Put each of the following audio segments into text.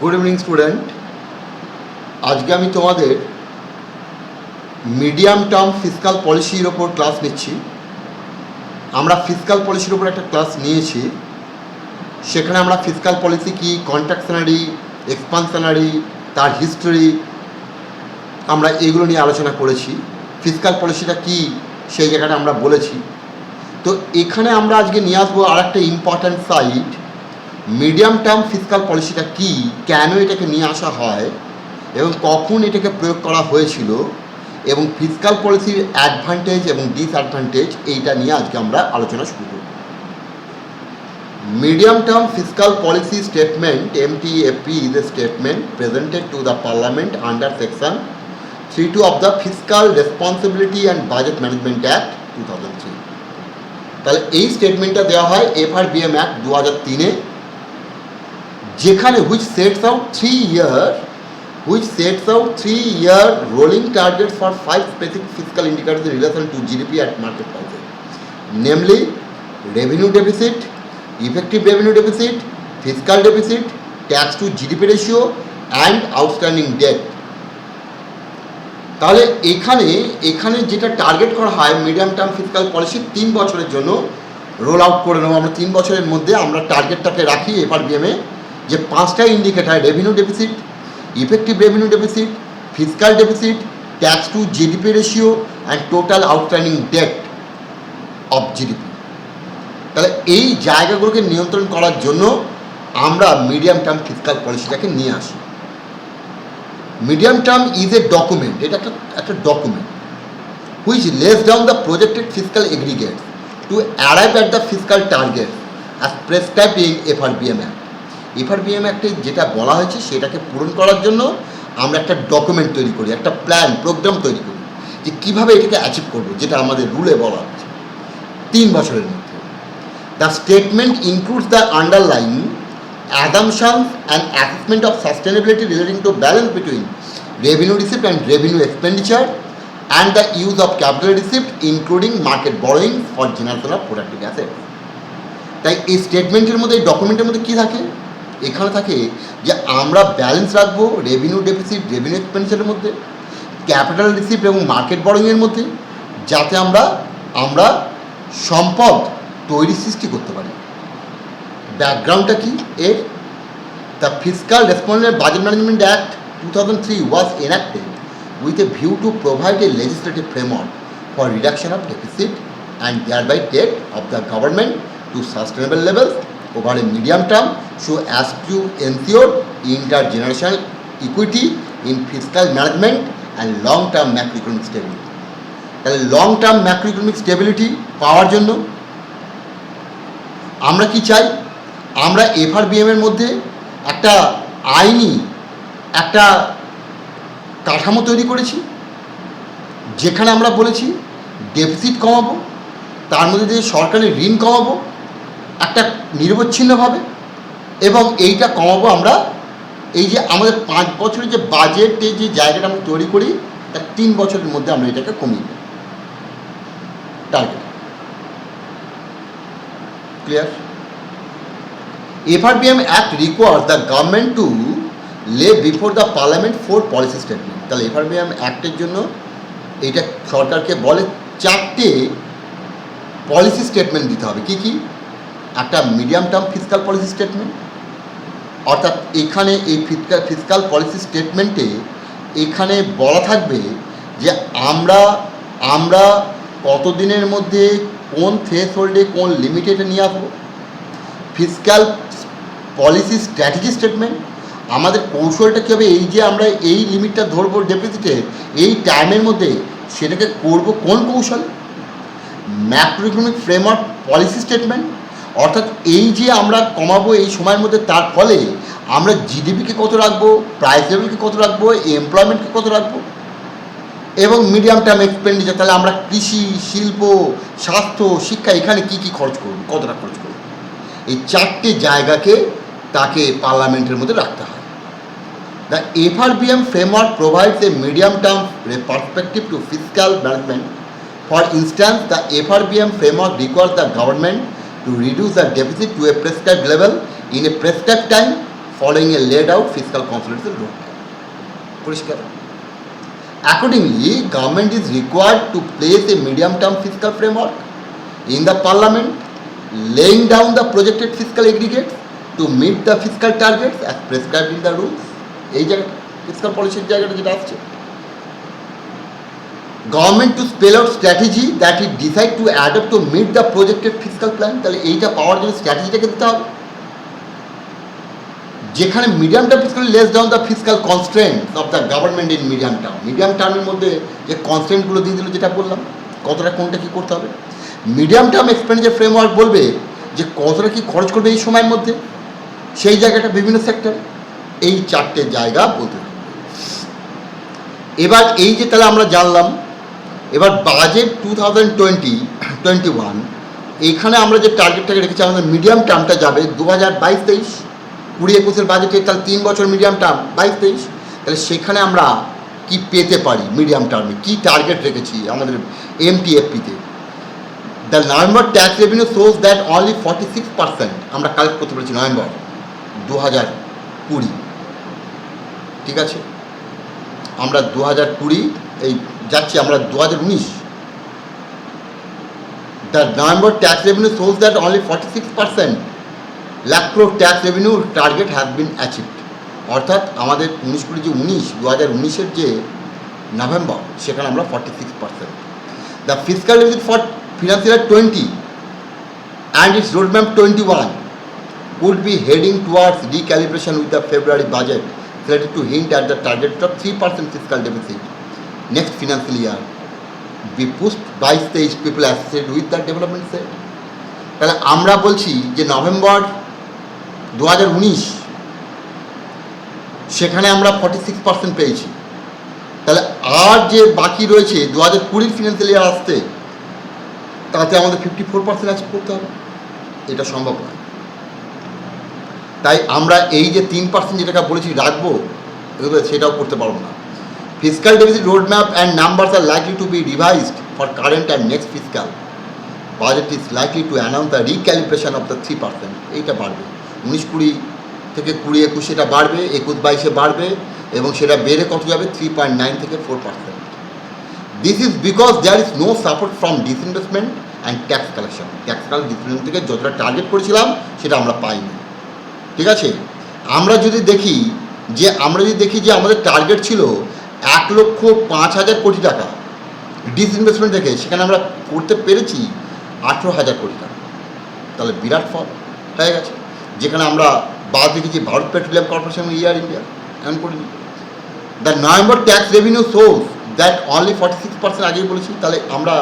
Good evening student. আজকে আমি তোমাদের মিডিয়াম টার্ম ফিসকাল পলিসির ওপর ক্লাস নিচ্ছি। আমরা ফিসকাল পলিসির ওপর একটা ক্লাস নিয়েছি, সেখানে আমরা ফিসকাল পলিসি কি, কন্ট্রাকশনারি, এক্সপানশনারি, তার হিস্টোরি, আমরা এগুলো নিয়ে আলোচনা করেছি। ফিসকাল পলিসিটা কি সেই জায়গাটা আমরা বলেছি। তো এখানে আমরা আজকে নিয়ে আসবো আর একটা important side, medium term fiscal পলিসিটা কি, কেন এটাকে নিয়ে আসা হয় এবং কখন এটাকে প্রয়োগ করা হয়েছিল, এবং ফিসকাল পলিসির অ্যাডভান্টেজ এবং ডিসঅ্যাডভান্টেজ এইটা নিয়ে আজকে আমরা আলোচনা শুরু করব। Medium term fiscal policy statement MTFP is a statement presented to the Parliament under Section 32 of the Fiscal Responsibility and Budget Management Act 2003। তাহলে এই স্টেটমেন্টটা দেওয়া হয় FRBM Act 2003-এ, যেখানে which sets out 3-year rolling targets for 5 specific fiscal indicators in relation to GDP at market prices, namely revenue deficit, effective revenue deficit, fiscal deficit, tax to GDP ratio and outstanding debt। তাহলে এখানে যেটা target করা হয় medium term fiscal policy 3 বছরের জন্য roll out করে নেবো আমরা। 3 বছরের মধ্যে আমরা টার্গেটটাকে রাখি FRBM-এ যে 5টা indicator, revenue deficit, effective revenue deficit, fiscal deficit, tax to GDP ratio and total outstanding debt of GDP. তাহলে এই জায়গাগুলোকে নিয়ন্ত্রণ করার জন্য আমরা মিডিয়াম টার্ম ফিসকাল পলিসিটাকে নিয়ে আসি। Medium term is a document, এটা একটা document which less down the projected fiscal aggregate to arrive at the fiscal target as prescribed in FRBM Act। FRBM Act-এ যেটা বলা হয়েছে সেটাকে পূরণ করার জন্য আমরা একটা ডকুমেন্ট তৈরি করি, একটা প্ল্যান, প্রোগ্রাম তৈরি করি যে কীভাবে এটাকে অ্যাচিভ করবো, যেটা আমাদের রুলে বলা হচ্ছে 3 বছরের মধ্যে। The statement includes the underline assumptions and assessment of sustainability relating to balance between revenue receipt and revenue expenditure and the use of capital receipt including market borrowing for generation of productive assets। তাই এই স্টেটমেন্টের মধ্যে, এই ডকুমেন্টের মধ্যে কী থাকে, এখানে থাকে যে আমরা ব্যালেন্স রাখবো রেভিনিউ ডেফিসিট, রেভিনিউ এক্সপেন্ডিচারের মধ্যে, ক্যাপিটাল রিসিপ্ট এবং মার্কেট বরোইংয়ের মধ্যে, যাতে আমরা সম্পদ সৃষ্টি করতে পারি। ব্যাকগ্রাউন্ডটা কি এর? The fiscal responsible budget management act 2003 was enacted with a view to provide a legislative framework for reduction of deficit and thereby debt of the government to sustainable levels over a medium term so as to ensure intergenerational equity in fiscal management and long-term macroeconomic stability। তাহলে long term ম্যাক্রোইকোনমিক stability পাওয়ার জন্য আমরা কি চাই? আমরা FRBM-এর মধ্যে একটা আইনি একটা কাঠামো তৈরি করেছি, যেখানে আমরা বলেছি ডেফিসিট কমাবো, তার মধ্যে দিয়ে সরকারের ঋণ কমাবো একটা নিরবচ্ছিন্নভাবে, এবং এইটা কমাবো আমরা এই যে আমাদের 5 বছরের যে বাজেটে যে জায়গাটা আমরা তৈরি করি তার 3 বছরের মধ্যে আমরা এটাকে কমিয়ে দেব target. Clear? FRBM Act requires the government to lay before the Parliament 4 policy statement। তাহলে FRBM Act-এর জন্য এটা সরকারকে বলে 4টে পলিসি স্টেটমেন্ট দিতে হবে। কি কি? একটা medium term fiscal policy statement, অর্থাৎ এখানে এই ফিসকাল পলিসি স্টেটমেন্টে এখানে বলা থাকবে যে আমরা কত দিনের মধ্যে কোন থ্রেশহোল্ডে কোন লিমিটেডে নিয়ে আসবো। ফিসকাল পলিসি স্ট্র্যাটেজি স্টেটমেন্ট, আমাদের কৌশলটা কী হবে, এই যে আমরা এই লিমিটটা ধরবো ডেফিসিটে এই টাইমের মধ্যে, সেটাকে করব কোন কৌশল। ম্যাক্রোইকোনমিক ফ্রেমওয়ার্ক পলিসি স্টেটমেন্ট, অর্থাৎ এই যে আমরা কমাবো এই সময়ের মধ্যে, তার ফলে আমরা জিডিপিকে কত রাখবো, প্রাইস লেভেলকে কত রাখবো, এমপ্লয়মেন্টকে কত রাখবো। এবং মিডিয়াম টার্ম এক্সপেন্ডিচার, তাহলে আমরা কৃষি, শিল্প, স্বাস্থ্য, শিক্ষা, এখানে কী কী খরচ করবো, কতটা খরচ করবো। এই 4টে জায়গাকে তাকে পার্লামেন্টের মধ্যে রাখতে হয়। The FRBM framework provides a medium term perspective to fiscal management. For instance, the FRBM framework requires the government to reduce the deficit to a prescribed level in a prescribed time following a laid out fiscal consolidation roadmap. পরিষ্কার। Accordingly, government is required to place a medium-term fiscal framework in the parliament, laying down the projected fiscal aggregates to meet the fiscal targets as prescribed in the rules. এই জায়গা fiscal policy জায়গাটা যেটা আসছে, government to spell out strategy that it decide to adopt to meet the projected fiscal plan. তাহলে এইটা পাওয়ার জন্য স্ট্র্যাটেজিটাকে দিতে হবে, যেখানে medium term fiscal less down the fiscal constraints of the government in medium টার্মের মধ্যে যে কনস্ট্রেন্টগুলো দিয়ে দিল, যেটা বললাম কতটা কোনটা কী করতে হবে। মিডিয়াম টার্ম এক্সপেন্ডিচার ফ্রেমওয়ার্ক বলবে যে কতটা কী খরচ করবে এই সময়ের মধ্যে, সেই জায়গাটা বিভিন্ন সেক্টর, এই চারটে জায়গা বলতে হবে। এবার এই যে তাহলে আমরা জানলাম, এবার বাজেট 2020-21 এইখানে আমরা যে টার্গেটটাকে রেখেছি আমাদের মিডিয়াম টার্মটা যাবে 2022-23, 20-21 বাজেটে, তাহলে 3 বছর মিডিয়াম টার্ম 22-23, তাহলে সেখানে আমরা কি পেতে পারি মিডিয়াম টার্মে, কি টার্গেট রেখেছি আমাদের MTFP-তে। The November tax revenue shows that only 46% আমরা কালেক্ট করতে পেরেছি নভেম্বর 2020, ঠিক আছে। আমরা 2020 এই যাচ্ছি, আমরা 2019। The November tax revenue shows that only 46% lakh crore tax revenue target has been achieved. অর্থাৎ আমাদের 2019-এর যে নভেম্বর, সেখানে আমরা 46%। The fiscal deficit for financial 20 and it's roadmap 21 would be heading towards recalibration with the February budget slated to hint at the target of 3% fiscal deficit next financial year be pushed by stage people associated with the development set. তাহলে আমরা বলছি যে November 2019 সেখানে আমরা 46% পেয়েছি, তাহলে আর যে বাকি রয়েছে 2020 ফিনান্সিয়াল ইয়ার আসতে, তাতে আমাদের 54% অ্যাচিভ করতে হবে। এটা সম্ভব নয়। তাই আমরা এই যে 3% যেটাকে বলেছি রাখবো, সেটাও করতে পারবো না। Fiscal deficit road map and numbers are likely to be revised for current and next fiscal budget is likely to announce the recalibration of the 3%। এইটা বাড়বে 19-20 থেকে 20-21 সেটা বাড়বে, 21-22 বাড়বে, এবং সেটা বেড়ে কত যাবে 3.9 থেকে 4%। This is because there is no support from disinvestment and tax collection. Tax disinvestment থেকে যতটা টার্গেট করেছিলাম সেটা আমরা পাইনি, ঠিক আছে। আমরা যদি দেখি যে আমাদের টার্গেট ছিল 1,05,000 কোটি টাকা ডিসইনভেস্টমেন্ট থেকে, সেখানে আমরা করতে পেরেছি 18,000 কোটি টাকা, তাহলে বিরাট ফল হয়ে গেছে। যেখানে আমরা বাদ রেখেছি Bharat petroleum corporation, air India, এমন করিনি। The November tax revenue shows that only 46% আগেই বলেছি। তাহলে আমরা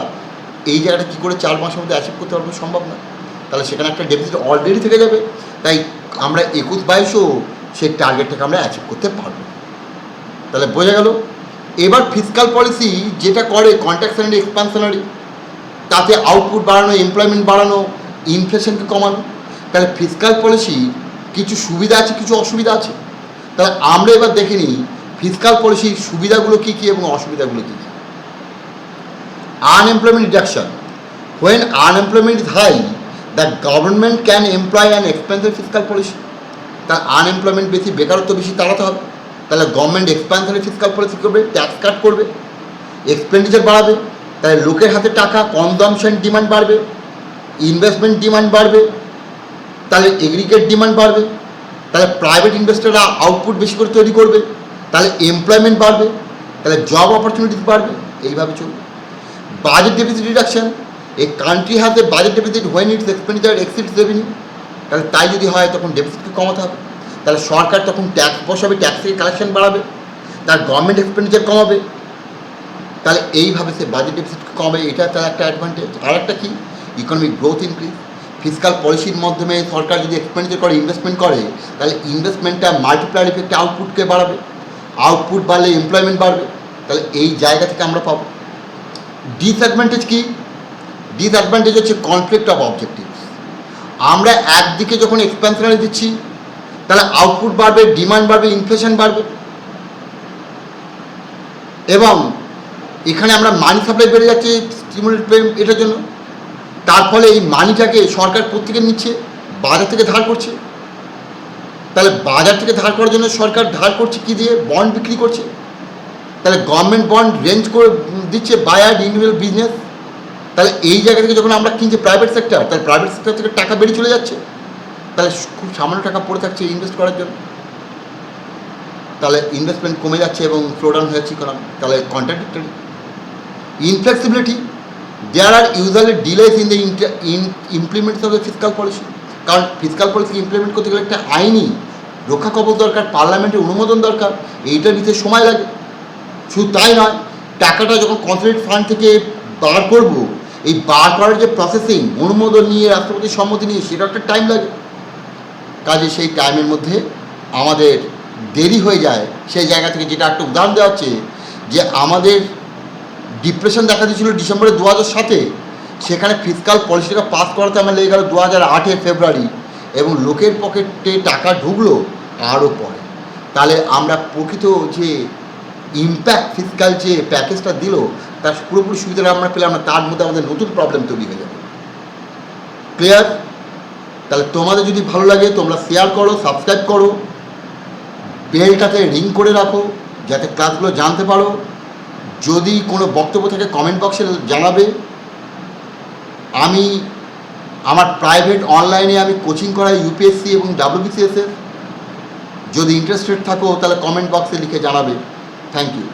এই জায়গাটা কী করে 4 মাসের মধ্যে অ্যাচিভ করতে পারবো, সম্ভব না। তাহলে সেখানে একটা ডেফিসিট অলরেডি থেকে যাবে, তাই আমরা 21-22 সেই টার্গেটটাকে আমরা অ্যাচিভ করতে পারবো। তাহলে বোঝা গেল। এবার ফিসকাল পলিসি যেটা করে কন্ট্রাকশনারি এক্সপানশনারি, তাতে আউটপুট বাড়ানো, এমপ্লয়মেন্ট বাড়ানো, ইনফ্লেশনকে কমানো। তাহলে ফিসকাল পলিসি কিছু সুবিধা আছে, কিছু অসুবিধা আছে। তাহলে আমরা এবার দেখে নিই ফিসকাল পলিসির সুবিধাগুলো কী কী এবং অসুবিধাগুলো কী কী। Unemployment reduction. When unemployment is high, the government can employ an expensive fiscal policy. তার আনএমপ্লয়মেন্ট বেশি, বেকারত্ব বেশি, তাড়াতে হবে। তাহলে গভর্নমেন্ট এক্সপ্যানশনারি ফিসকাল পলিসি করবে, ট্যাক্স কাট করবে, এক্সপেন্ডিচার বাড়াবে, তাহলে লোকের হাতে টাকা, কনজামশন ডিমান্ড বাড়বে, ইনভেস্টমেন্ট ডিমান্ড বাড়বে, তাহলে এগ্রিগেট ডিমান্ড বাড়বে, তাহলে প্রাইভেট ইনভেস্টররা আউটপুট বেশি করে তৈরি করবে, তাহলে এমপ্লয়মেন্ট বাড়বে, তাহলে জব অপরচুনিটিস বাড়বে, এইভাবে চলবে। Budget deficit reduction. A country has a budget deficit when it's expenditure exceeds revenue. তাহলে তাই যদি হয় তখন ডেফিসিটকে কমাতে হবে। তাহলে সরকার তখন ট্যাক্স বসাবে, ট্যাক্স থেকে কালেকশন বাড়াবে, তার গভর্নমেন্ট এক্সপেন্ডিচার কমাবে, তাহলে এইভাবে সে বাজেট ডেফিসিটকে কমাবে। এটা তার একটা অ্যাডভান্টেজ। আর একটা কি, ইকোনমিক গ্রোথ ইনক্রিজ। ফিসকাল পলিসির মাধ্যমে সরকার যদি এক্সপেন্ডিচার করে, ইনভেস্টমেন্ট করে, তাহলে ইনভেস্টমেন্টটা মাল্টিপ্লায়ার ইফেক্টে আউটপুটকে বাড়াবে, আউটপুট বাড়লে এমপ্লয়মেন্ট বাড়বে, তাহলে এই জায়গা থেকে আমরা পাবো। ডিসঅ্যাডভান্টেজ কি? ডিসঅ্যাডভান্টেজ হচ্ছে কনফ্লিক্ট অফ অবজেক্টিভস। আমরা একদিকে যখন এক্সপ্যানশনারি দিচ্ছি, তাহলে আউটপুট বাড়বে, ডিমান্ড বাড়বে, ইনফ্লেশন বাড়বে, এবং এখানে আমরা মানি সাপ্লাই বেড়ে যাচ্ছে স্টিমুলেট এটার জন্য। তার ফলে এই মানিটাকে সরকার প্রত্যেকে নিচ্ছে, বাজার থেকে ধার করছে, তাহলে বাজার থেকে ধার করার জন্য সরকার ধার করছে কী দিয়ে? বন্ড বিক্রি করছে। তাহলে গভর্নমেন্ট বন্ড রেঞ্জ করে দিচ্ছে বায়ার ইন্ডিভিজুয়াল বিজনেস। তাহলে এই জায়গা থেকে যখন আমরা কিনছি প্রাইভেট সেক্টর, তাহলে প্রাইভেট সেক্টর থেকে টাকা বেরিয়ে চলে যাচ্ছে। তাহলে খুব সামান্য টাকা পড়ে থাকছে ইনভেস্ট করার জন্য। তাহলে ইনভেস্টমেন্ট কমে যাচ্ছে এবং স্লোডাউন হয়ে যাচ্ছে ইকোনমি। তাহলে contradictory. Inflexibility, there are usually delays in the implementation of the fiscal policy. কারণ ফিসকাল পলিসি ইমপ্লিমেন্ট করতে গেলে একটা আইনি রক্ষা কবচ দরকার, পার্লামেন্টের অনুমোদন দরকার, এইটা নিতে সময় লাগে। শুধু তাই নয়, টাকাটা যখন কনসোলিডেট ফান্ড থেকে বার করব, এই বার করার যে প্রসেসিং, অনুমোদন নিয়ে, রাষ্ট্রপতির সম্মতি নিয়ে, সেটা একটা টাইম লাগে। কাজে সেই টাইমের মধ্যে আমাদের দেরি হয়ে যায়। সেই জায়গা থেকে যেটা একটা উদাহরণ দেওয়া হচ্ছে, যে আমাদের ডিপ্রেশন দেখা দিয়েছিল ডিসেম্বরের 2007-এ, সেখানে ফিসকাল পলিসিটা পাস করাতে আমার লেগে গেল 2008-এর ফেব্রুয়ারি, এবং লোকের পকেটে টাকা ঢুকলো আরও পরে। তাহলে আমরা প্রকৃত যে ইম্প্যাক্ট ফিসকাল যে প্যাকেজটা দিল, তার পুরোপুরি সুবিধাটা আমরা পেলাম না। তার মধ্যে আমাদের নতুন প্রবলেম তৈরি হয়ে যাবে। ক্লিয়ার? তাহলে তোমাদের যদি ভালো লাগে তোমরা শেয়ার করো, সাবস্ক্রাইব করো, বেলটাতে রিং করে রাখো, যাতে ক্লাসগুলো জানতে পারো। যদি কোনো বক্তব্য থাকে কমেন্ট বক্সে জানাবে। আমি আমার প্রাইভেট অনলাইনে আমি কোচিং করাই ইউপিএসসি এবং WBCS-এর। যদি ইন্টারেস্টেড থাকো তাহলে কমেন্ট বক্সে লিখে জানাবে। Thank you.